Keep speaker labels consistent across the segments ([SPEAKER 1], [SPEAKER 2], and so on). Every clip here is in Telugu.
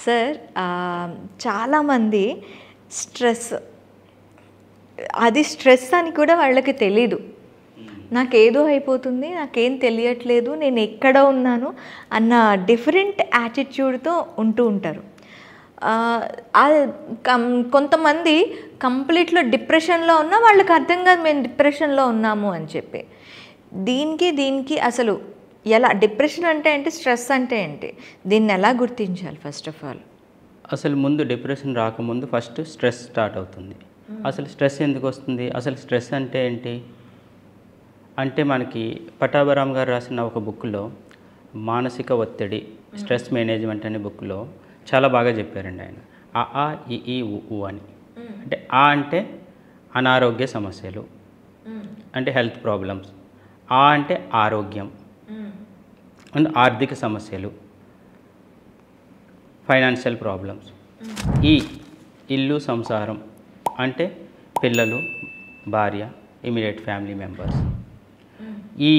[SPEAKER 1] సార్ చాలామంది స్ట్రెస్, అది స్ట్రెస్ అని కూడా వాళ్ళకి తెలీదు. నాకేదో అయిపోతుంది, నాకేం తెలియట్లేదు, నేను ఎక్కడ ఉన్నాను అన్న డిఫరెంట్ యాటిట్యూడ్తో ఉంటూ ఉంటారు. కొంతమంది కంప్లీట్లో డిప్రెషన్లో ఉన్నా వాళ్ళకి అర్థం కాదు మేము డిప్రెషన్లో ఉన్నాము అని చెప్పి. దీనికి అసలు ఎలా, డిప్రెషన్ అంటే ఏంటి, స్ట్రెస్ అంటే ఏంటి, దీన్ని ఎలా గుర్తించాలి ఫస్ట్ ఆఫ్ ఆల్?
[SPEAKER 2] అసలు ముందు డిప్రెషన్ రాకముందు ఫస్ట్ స్ట్రెస్ స్టార్ట్ అవుతుంది. అసలు స్ట్రెస్ ఎందుకు వస్తుంది, అసలు స్ట్రెస్ అంటే ఏంటి అంటే మనకి పట్టాభిరామ్ గారు రాసిన ఒక బుక్లో మానసిక ఒత్తిడి స్ట్రెస్ మేనేజ్మెంట్ అనే బుక్లో చాలా బాగా చెప్పారండి ఆయన. ఆ ఈ ఊ అని. అంటే ఆ అంటే అనారోగ్య సమస్యలు, అంటే హెల్త్ ప్రాబ్లమ్స్. ఆ అంటే ఆరోగ్యం అండ్ ఆర్థిక సమస్యలు, ఫైనాన్షియల్ ప్రాబ్లమ్స్. ఈ ఇల్లు సంసారం అంటే పిల్లలు, భార్య, ఇమీడియట్ ఫ్యామిలీ మెంబర్స్. ఈ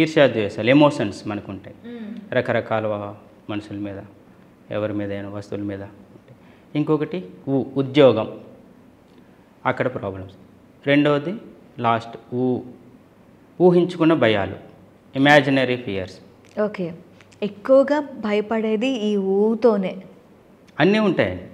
[SPEAKER 2] ఈర్ష్యాద్వేషాలు ఎమోషన్స్ మనకు ఉంటాయి రకరకాల మనుషుల మీద, ఎవరి మీద అయినా, వస్తువుల మీద. ఇంకొకటి ఉద్యోగం, అక్కడ ప్రాబ్లమ్స్. రెండవది లాస్ట్ ఊహించుకున్న భయాలు, ఇమాజినరీ ఫియర్స్.
[SPEAKER 1] ఓకే, ఎక్కువగా భయపడేది ఈ ఊతోనే.
[SPEAKER 2] అన్నీ ఉంటాయండి.